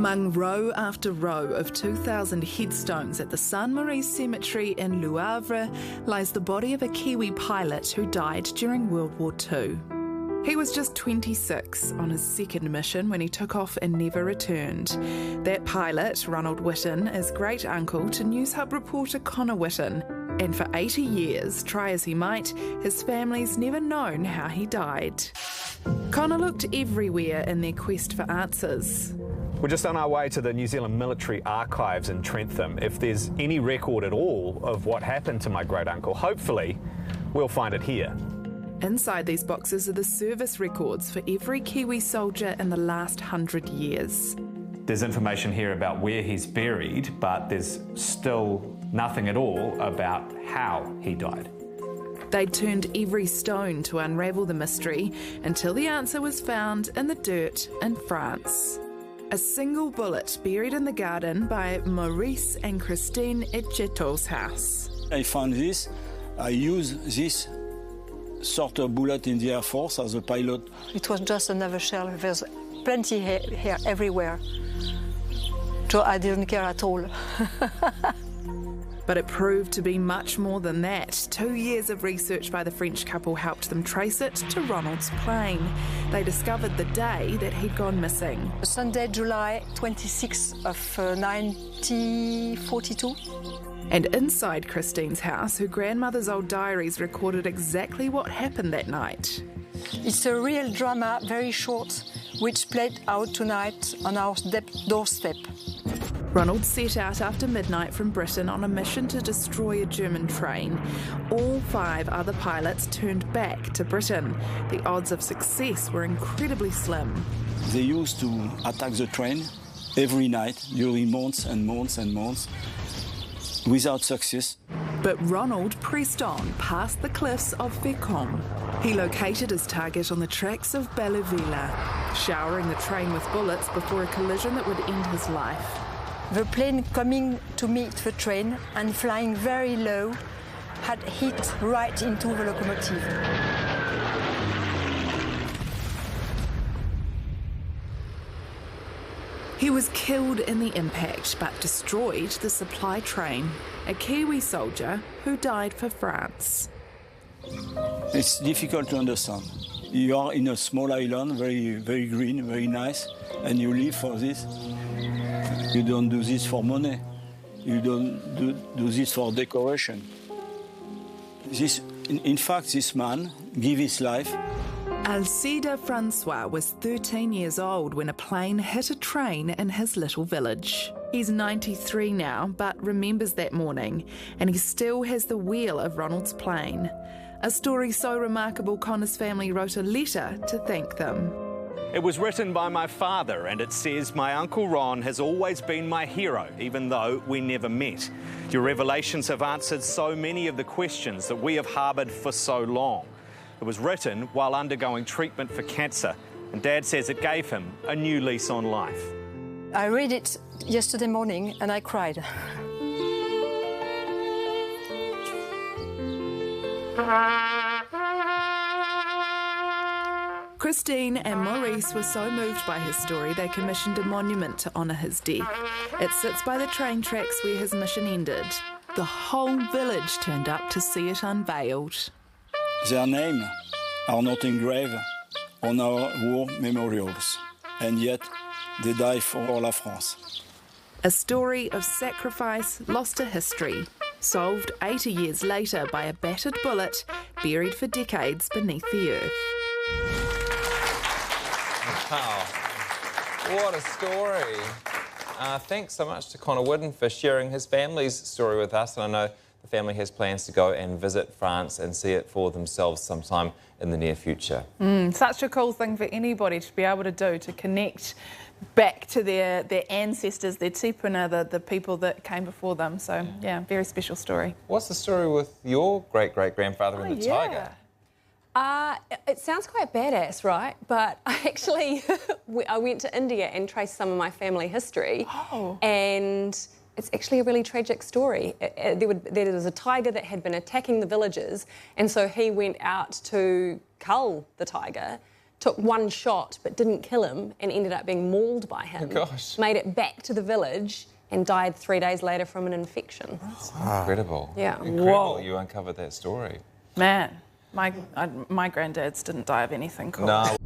Among row after row of 2,000 headstones at the Sainte-Marie Cemetery in Le Havre lies the body of a Kiwi pilot who died during World War II. He was just 26 on his second mission when he took off and never returned. That pilot, Ronald Whitten, is great-uncle to Newshub reporter Connor Whitten. And for 80 years, try as he might, his family's never known how he died. Connor looked everywhere in their quest for answers. We're just on our way to the New Zealand Military Archives in Trentham. If there's any record at all of what happened to my great-uncle, hopefully we'll find it here. Inside these boxes are the service records for every Kiwi soldier in the last 100 years. There's information here about where he's buried, but there's still nothing at all about how he died. They'd turned every stone to unravel the mystery until the answer was found in the dirt in France. A single bullet buried in the garden by Maurice and Christine Etcheteau's house. I found this. I used this sort of bullet in the Air Force as a pilot. It was just another shell. There's plenty here everywhere. So I didn't care at all. But it proved to be much more than that. 2 years of research by the French couple helped them trace it to Ronald's plane. They discovered the day that he'd gone missing. Sunday, July 26th of 1942. And inside Christine's house, her grandmother's old diaries recorded exactly what happened that night. It's a real drama, very short, which played out tonight on our doorstep. Ronald set out after midnight from Britain on a mission to destroy a German train. All 5 other pilots turned back to Britain. The odds of success were incredibly slim. They used to attack the train every night during months and months and months without success. But Ronald pressed on past the cliffs of Fécamp. He located his target on the tracks of Belleville, showering the train with bullets before a collision that would end his life. The plane coming to meet the train and flying very low had hit right into the locomotive. He was killed in the impact but destroyed the supply train, a Kiwi soldier who died for France. It's difficult to understand. You are in a small island, very, very green, very nice, and you live for this. You don't do this for money. You don't do this for decoration. In fact, this man gave his life. Alcide Francois was 13 years old when a plane hit a train in his little village. He's 93 now, but remembers that morning, and he still has the wheel of Ronald's plane. A story so remarkable, Connor's family wrote a letter to thank them. It was written by my father, and it says, "My Uncle Ron has always been my hero, even though we never met. Your revelations have answered so many of the questions that we have harboured for so long." It was written while undergoing treatment for cancer, and Dad says it gave him a new lease on life. I read it yesterday morning and I cried. Christine and Maurice were so moved by his story they commissioned a monument to honour his death. It sits by the train tracks where his mission ended. The whole village turned up to see it unveiled. Their names are not engraved on our war memorials, and yet they died for all of France. A story of sacrifice lost to history, solved 80 years later by a battered bullet buried for decades beneath the earth. Wow, what a story. Thanks so much to Connor Whitten for sharing his family's story with us, and I know the family has plans to go and visit France and see it for themselves sometime in the near future. Such a cool thing for anybody to be able to do, to connect back to their ancestors, their tipuna, the people that came before them. So, yeah, very special story. What's the story with your great-great-grandfather and the tiger? It sounds quite badass, right? But I actually, I went to India and traced some of my family history. Oh. And it's actually a really tragic story. There was a tiger that had been attacking the villagers, and so he went out to cull the tiger took one shot but didn't kill him and ended up being mauled by him. Oh, gosh. Made it back to the village and died 3 days later from an infection. Incredible. Yeah. Incredible Whoa. you uncovered that story. Man, my granddads didn't die of anything cool. No.